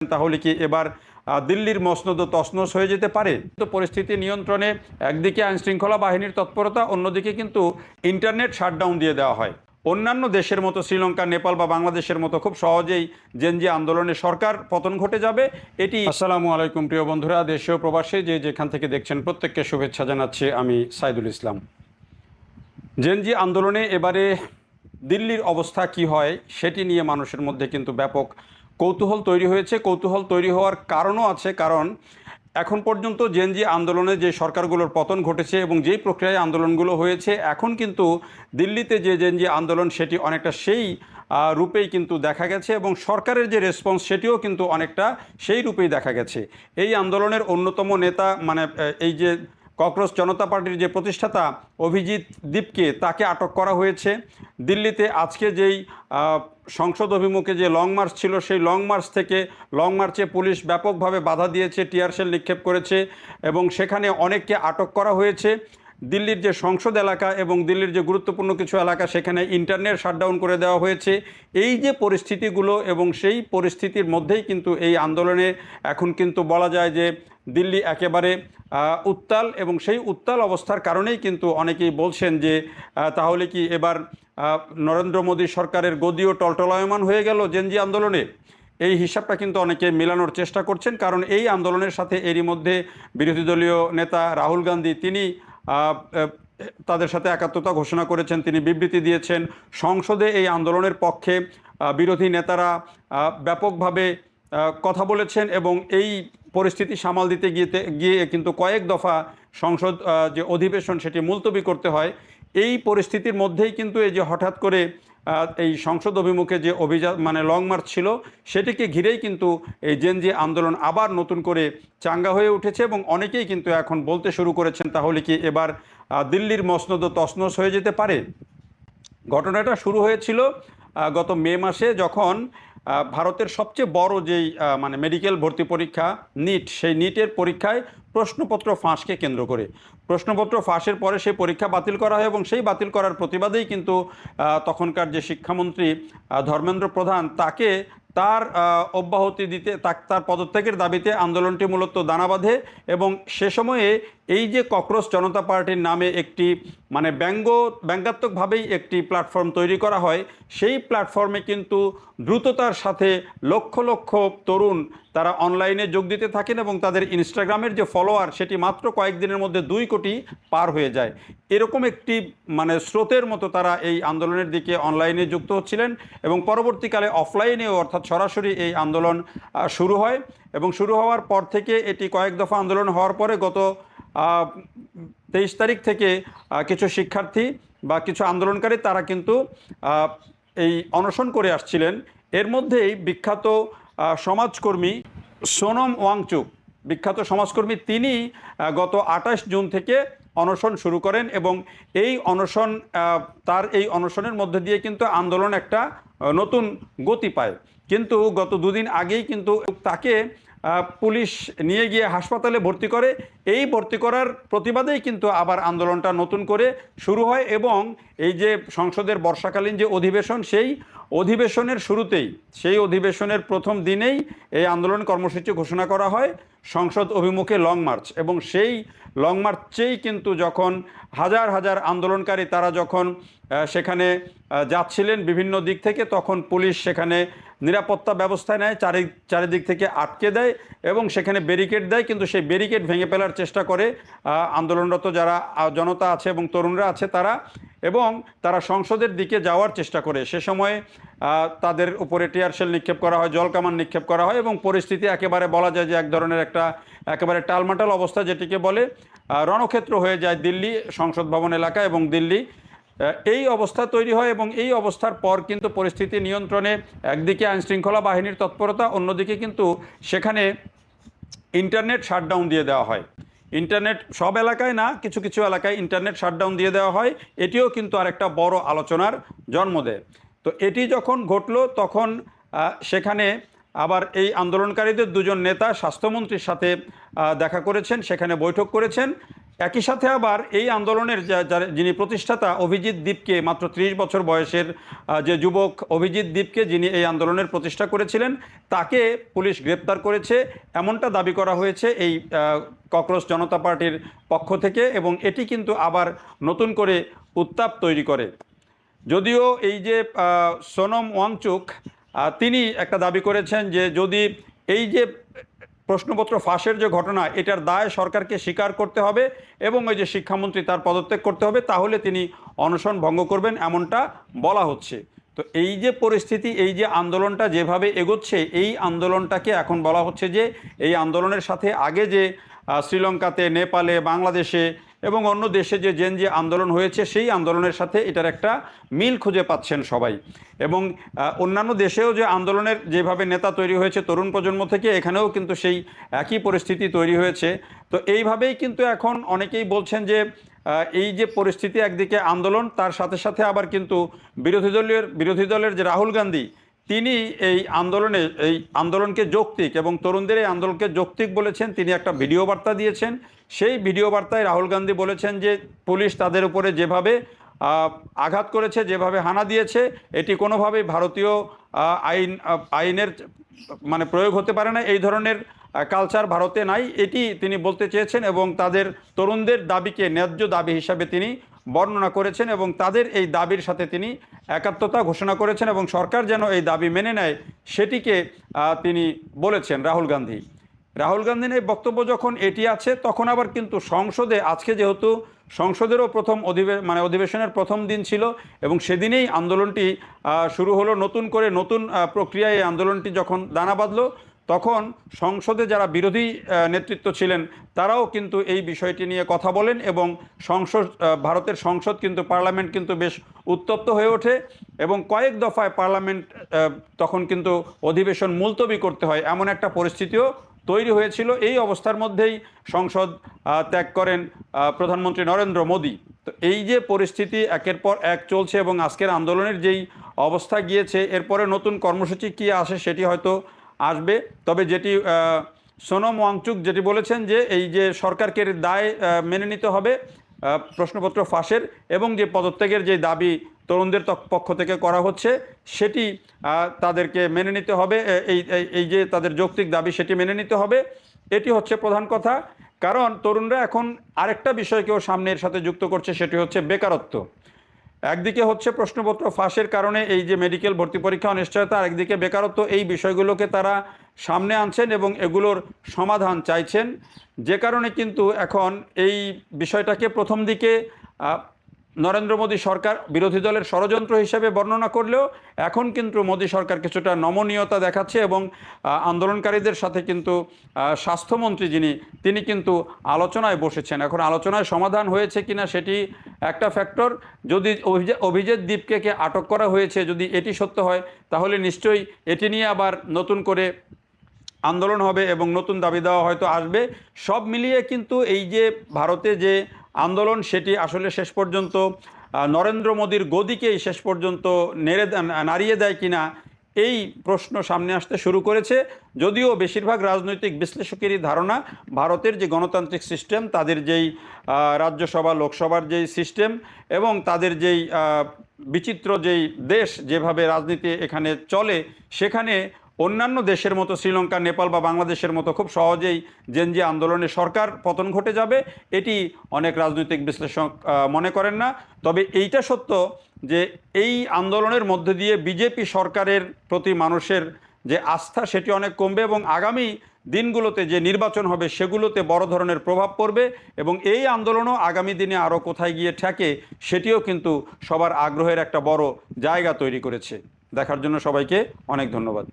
তাহলে কি এবার দিল্লির মসনদ তছনছ হয়ে যেতে পারে? তো পরিস্থিতি নিয়ন্ত্রণে একদিকে আইনশৃঙ্খলা বাহিনীর তৎপরতা, অন্যদিকে কিন্তু ইন্টারনেট শাটডাউন দিয়ে দেওয়া হয়। অন্যান্য দেশের মতো শ্রীলঙ্কা, নেপাল বা বাংলাদেশের মতো খুব সহজেই জেনজি আন্দোলনে সরকার পতন ঘটে যাবে এটি। আসসালামু আলাইকুম প্রিয় বন্ধুরা, দেশীয় প্রবাসী যে যেখান থেকে দেখছেন প্রত্যেককে শুভেচ্ছা জানাচ্ছি আমি সাইদুল ইসলাম। জেনজি আন্দোলনে এবারে দিল্লির অবস্থা কি হয় সেটি নিয়ে মানুষের মধ্যে কিন্তু ব্যাপক কৌতূহল তৈরি হয়েছে। কৌতূহল তৈরি হওয়ার কারণও আছে, কারণ এখন পর্যন্ত জেনজি আন্দোলনে যে সরকারগুলোর পতন ঘটেছে এবং যেই প্রক্রিয়ায় আন্দোলনগুলো হয়েছে, এখন কিন্তু দিল্লিতে যে জেনজি আন্দোলন সেটি অনেকটা সেই রূপেই কিন্তু দেখা গেছে এবং সরকারের যে রেসপন্স সেটিও কিন্তু অনেকটা সেই রূপেই দেখা গেছে। এই আন্দোলনের অন্যতম নেতা এই যে ককরোচ জনতা পার্টির যে প্রতিষ্ঠাতা অভিজিৎ দীপকে, তাকে আটক করা হয়েছে। দিল্লিতে আজকে যেই সংসদ অভিমুখে যে লং মার্চ ছিল, সেই লং মার্চ থেকে লং মার্চে পুলিশ ব্যাপকভাবে বাধা দিয়েছে, টিয়ার শেল নিক্ষেপ করেছে এবং সেখানে অনেককে আটক করা হয়েছে। দিল্লির যে সংসদ এলাকা এবং দিল্লির যে গুরুত্বপূর্ণ কিছু এলাকা, সেখানে ইন্টারনেট শাটডাউন করে দেওয়া হয়েছে। এই যে পরিস্থিতিগুলো এবং সেই পরিস্থিতির মধ্যেই কিন্তু এই আন্দোলনে এখন কিন্তু বলা যায় যে দিল্লি একেবারে উত্তাল, এবং সেই উত্তাল অবস্থার কারণেই কিন্তু অনেকেই বলছেন যে তাহলে কি এবার নরেন্দ্র মোদী সরকারের গদিও টলটলায়মান হয়ে গেল জেনজি আন্দোলনে। এই হিসাবটা কিন্তু অনেকে মেলানোর চেষ্টা করছেন, কারণ এই আন্দোলনের সাথে এরই মধ্যে বিরোধী দলীয় নেতা রাহুল গান্ধী তিনি তাদের সাথে একাত্মতা ঘোষণা করেছেন, তিনি বিবৃতি দিয়েছেন। সংসদে এই আন্দোলনের পক্ষে বিরোধী নেতারা ব্যাপকভাবে কথা বলেছেন এবং এই পরিস্থিতি সামাল দিতে গিয়ে কিন্তু কয়েক দফা সংসদ যে অধিবেশন সেটি মুলতবি করতে হয়। এই পরিস্থিতির মধ্যেই কিন্তু এই যে হঠাৎ করে এই সংসদ অভিমুখে যে অভিযান লং মার্চ ছিল, সেটিকে ঘিরেই কিন্তু এই জেনজি আন্দোলন আবার নতুন করে চাঙ্গা হয়ে উঠেছে এবং অনেকেই কিন্তু এখন বলতে শুরু করেছেন তাহলে কি এবার দিল্লির মসনদ তছনছ হয়ে যেতে পারে। ঘটনাটা শুরু হয়েছিল গত মে মাসে, যখন ভারতের সবচেয়ে বড় যেই মেডিকেল ভর্তি পরীক্ষা নিট, সেই নিটের পরীক্ষায় প্রশ্নপত্র ফাঁসকে কেন্দ্র করে প্রশ্নপত্র ফাঁসের পরে সেই পরীক্ষা বাতিল করা হয় এবং সেই বাতিল করার প্রতিবাদেই কিন্তু তখনকার যে শিক্ষামন্ত্রী ধর্মেন্দ্র প্রধান, তাকে তার অব্যাহতি দিতে তার পদত্যাগের দাবিতে আন্দোলনটি মূলত দানা বাঁধে। এবং সে সময়ে এই যে ককরোচ জনতা পার্টির নামে একটি ব্যঙ্গাত্মকভাবেই একটি প্ল্যাটফর্ম তৈরি করা হয়, সেই প্ল্যাটফর্মে কিন্তু দ্রুততার সাথে লক্ষ লক্ষ তরুণ তারা অনলাইনে যোগ দিতে থাকেন এবং তাদের ইনস্টাগ্রামের যে ফলোয়ার সেটি মাত্র কয়েকদিনের মধ্যে 2 কোটি পার হয়ে যায়। এরকম একটি স্রোতের মতো তারা এই আন্দোলনের দিকে অনলাইনে যুক্ত হচ্ছিলেন এবং পরবর্তীকালে অফলাইনেও অর্থাৎ সরাসরি এই আন্দোলন শুরু হয় এবং শুরু হওয়ার পর থেকে এটি কয়েক দফা আন্দোলন হওয়ার পরে গত 23 তারিখ থেকে কিছু শিক্ষার্থী বা কিছু আন্দোলনকারী তারা কিন্তু এই অনশন করে আসছিলেন। এর মধ্যেই বিখ্যাত সমাজকর্মী সোনম ওয়াংচুক, বিখ্যাত সমাজকর্মী, তিনি গত 28 জুন থেকে অনশন শুরু করেন এবং এই অনশন তার এই অনশনের মধ্যে দিয়ে কিন্তু আন্দোলন একটা নতুন গতি পায়। কিন্তু গত 2 দিন আগেই কিন্তু তাকে পুলিশ নিয়ে গিয়ে হাসপাতালে ভর্তি করে। এই ভর্তি করার প্রতিবাদেই কিন্তু আবার আন্দোলনটা নতুন করে শুরু হয় এবং এই যে সংসদের বর্ষাকালীন যে অধিবেশন, সেই অধিবেশনের শুরুতেই, সেই অধিবেশনের প্রথম দিনেই এই আন্দোলন কর্মসূচি ঘোষণা করা হয়, সংসদ অভিমুখে লং মার্চ। এবং সেই লং মার্চেই কিন্তু যখন হাজার হাজার আন্দোলনকারী তারা যখন সেখানে যাচ্ছিলেন বিভিন্ন দিক থেকে, তখন পুলিশ সেখানে নিরাপত্তা ব্যবস্থা নেয়, চারিদিক থেকে আটকে দেয় এবং সেখানে ব্যারিকেড দেয়। কিন্তু সেই ব্যারিকেড ভেঙে ফেলার চেষ্টা করে আন্দোলনরত যারা জনতা আছে এবং তরুণরা আছে তারা, এবং তারা সংসদের দিকে যাওয়ার চেষ্টা করে। সে সময় তাদের উপরে টিয়ার শেল নিক্ষেপ করা হয়, জলকামান নিক্ষেপ করা হয় এবং পরিস্থিতি একেবারে বলা যায় যে এক ধরনের একেবারে টালমাটাল অবস্থা, যেটিকে বলে রণক্ষেত্র হয়ে যায় দিল্লি সংসদ ভবন এলাকা এবং দিল্লি। এই অবস্থা তৈরি হয় এবং এই অবস্থার পর কিন্তু পরিস্থিতি নিয়ন্ত্রণে একদিকে আইনশৃঙ্খলা বাহিনীর তৎপরতা, অন্যদিকে কিন্তু সেখানে ইন্টারনেট শাটডাউন দিয়ে দেওয়া হয়। ইন্টারনেট সব এলাকায় না, কিছু কিছু এলাকায় ইন্টারনেট শাটডাউন দিয়ে দেওয়া হয়। এটিও কিন্তু আরেকটা বড় আলোচনার জন্ম দেয়। তো এটি যখন ঘটলো তখন সেখানে আবার এই আন্দোলনকারীদের 2জন নেতা স্বাস্থ্যমন্ত্রীর সাথে দেখা করেছেন, সেখানে বৈঠক করেছেন একই সাথে আবার এই আন্দোলনের যিনি প্রতিষ্ঠাতা অভিজিৎ দীপকে, মাত্র 30 বছর বয়সের যে যুবক অভিজিৎ দীপকে, যিনি এই আন্দোলনের প্রতিষ্ঠা করেছিলেন, তাকে পুলিশ গ্রেপ্তার করেছে এমনটা দাবি করা হয়েছে এই ককরোচ জনতা পার্টির পক্ষ থেকে, এবং এটি কিন্তু আবার নতুন করে উত্তাপ তৈরি করে। যদিও এই যে সোনম ওয়াংচুক তিনি একটা দাবি করেছেন যে যদি এই যে প্রশ্নপত্র ফাঁসের যে ঘটনা, এটার দায় সরকারকে স্বীকার করতে হবে এবং ওই যে শিক্ষামন্ত্রী তার পদত্যাগ করতে হবে, তাহলে তিনি অনশন ভঙ্গ করবেন এমনটা বলা হচ্ছে। তো এই যে পরিস্থিতি, এই যে আন্দোলনটা যেভাবে এগোচ্ছে, এই আন্দোলনটাকে এখন বলা হচ্ছে যে এই আন্দোলনের সাথে আগে যে শ্রীলঙ্কাতে, নেপালে, বাংলাদেশে এবং অন্য দেশে যে যে আন্দোলন হয়েছে, সেই আন্দোলনের সাথে এটার একটা মিল খুঁজে পাচ্ছেন সবাই। এবং অন্যান্য দেশেও যে আন্দোলনের যেভাবে নেতা তৈরি হয়েছে তরুণ প্রজন্ম থেকে, এখানেও কিন্তু সেই একই পরিস্থিতি তৈরি হয়েছে। তো এইভাবেই কিন্তু এখন অনেকেই বলছেন যে এই যে পরিস্থিতি, একদিকে আন্দোলন, তার সাথে সাথে আবার কিন্তু বিরোধী দলের যে রাহুল গান্ধী, তিনি এই আন্দোলনকে যৌক্তিক এবং তরুণদের এই আন্দোলনকে যৌক্তিক বলেছেন। তিনি একটা ভিডিও বার্তা দিয়েছেন। সেই ভিডিও বার্তায় রাহুল গান্ধী বলেছেন যে পুলিশ তাদের উপরে যেভাবে আঘাত করেছে, যেভাবে হানা দিয়েছে, এটি কোনোভাবেই ভারতীয় আইনের মানে প্রয়োগ হতে পারে না। এই ধরনের কালচার ভারতে নাই, এটি তিনি বলতে চেয়েছেন এবং তাদের তরুণদের দাবিকে ন্যায্য দাবি হিসাবে তিনি বর্ণনা করেছেন এবং তাদের এই দাবির সাথে তিনি একাত্মতা ঘোষণা করেছেন এবং সরকার যেন এই দাবি মেনে নেয় সেটিকে তিনি বলেছেন রাহুল গান্ধীর এই বক্তব্য যখন এটি আছে, তখন আবার কিন্তু সংসদে আজকে যেহেতু সংসদেরও প্রথম অধিবেশনের প্রথম দিন ছিল এবং সেদিনেই আন্দোলনটি শুরু হলো, নতুন প্রক্রিয়ায় এই আন্দোলনটি যখন দানা বাঁধল, তখন সংসদে যারা বিরোধী নেতৃত্ব ছিলেন তারাও কিন্তু এই বিষয়টি নিয়ে কথা বলেন এবং ভারতের সংসদ কিন্তু পার্লামেন্ট কিন্তু বেশ উত্তপ্ত হয়ে ওঠে এবং কয়েক দফায় পার্লামেন্ট তখন কিন্তু অধিবেশন মুলতবি করতে হয়, এমন একটা পরিস্থিতিও তৈরি হয়েছিল। এই অবস্থার মধ্যেই সংসদ ত্যাগ করেন প্রধানমন্ত্রী নরেন্দ্র মোদী। তো এই যে পরিস্থিতি একের পর এক চলছে এবং আজকের আন্দোলনের যেই অবস্থা গিয়েছে, এরপরে নতুন কর্মসূচি কী আসে সেটি হয়তো আসবে। তবে যেটি সোনম ওয়াংচুক যেটি বলেছেন যে এই যে সরকারকে দায় মেনে নিতে হবে প্রশ্নপত্র ফাঁসের এবং যে পদত্যাগের যে দাবি তরুণদের পক্ষ থেকে করা হচ্ছে, সেটি তাদেরকে মেনে নিতে হবে। এই যে তাদের যৌক্তিক দাবি, সেটি মেনে নিতে হবে। এটি হচ্ছে প্রধান কথা। কারণ তরুণরা এখন আরেকটা বিষয়কেও সামনের সাথে যুক্ত করছে, সেটি হচ্ছে বেকারত্ব। একদিকে হচ্ছে প্রশ্নপত্র ফাঁসের কারণে এই যে মেডিকেল ভর্তি পরীক্ষা অনিশ্চয়তা, আরেকদিকে বেকারত্ব। এই বিষয়গুলোকে তারা সামনে আনছেন এবং এগুলোর সমাধান চাইছেন, যে কারণে কিন্তু এখন এই বিষয়টাকে প্রথম দিকে নরেন্দ্র মোদী সরকার বিরোধী দলের ষড়যন্ত্র হিসেবে বর্ণনা করলেও এখন কিন্তু মোদী সরকার কিছুটা নমনীয়তা দেখাচ্ছে এবং আন্দোলনকারীদের সাথে কিন্তু স্বাস্থ্যমন্ত্রী তিনি কিন্তু আলোচনায় বসেছেন। এখন আলোচনায় সমাধান হয়েছে কিনা সেটি একটা ফ্যাক্টর। যদি অভিজিৎ দীপকে আটক করা হয়েছে, যদি এটি সত্য হয়, তাহলে নিশ্চয়ই এটি নিয়ে আবার নতুন করে আন্দোলন হবে এবং নতুন দাবি দেওয়া হয়তো আসবে। সব মিলিয়ে কিন্তু এই যে ভারতে যে আন্দোলন, সেটি আসলে শেষ পর্যন্ত নরেন্দ্র মোদীর গদিকেই শেষ পর্যন্ত নাড়িয়ে দেয় কিনা, এই প্রশ্ন সামনে আসতে শুরু করেছে। যদিও বেশিরভাগ রাজনৈতিক বিশ্লেষকেরই ধারণা ভারতের যে গণতান্ত্রিক সিস্টেম, তাদের যেই রাজ্যসভা লোকসভার যেই সিস্টেম এবং তাদের যেই বিচিত্র যেই দেশ, যেভাবে রাজনীতি এখানে চলে, সেখানে অন্যান্য দেশের মতো শ্রীলঙ্কা, নেপাল বা বাংলাদেশের মতো খুব সহজেই যে আন্দোলনে সরকার পতন ঘটে যাবে, এটি অনেক রাজনৈতিক বিশ্লেষক মনে করেন না। তবে এইটা সত্য যে এই আন্দোলনের মধ্যে দিয়ে বিজেপি সরকারের প্রতি মানুষের যে আস্থা, সেটি অনেক কমবে এবং আগামী দিনগুলোতে যে নির্বাচন হবে সেগুলোতে বড় ধরনের প্রভাব পড়বে এবং এই আন্দোলনও আগামী দিনে আরও কোথায় গিয়ে ঠেকে, সেটিও কিন্তু সবার আগ্রহের একটা বড় জায়গা তৈরি করেছে। দেখার জন্য সবাইকে অনেক ধন্যবাদ।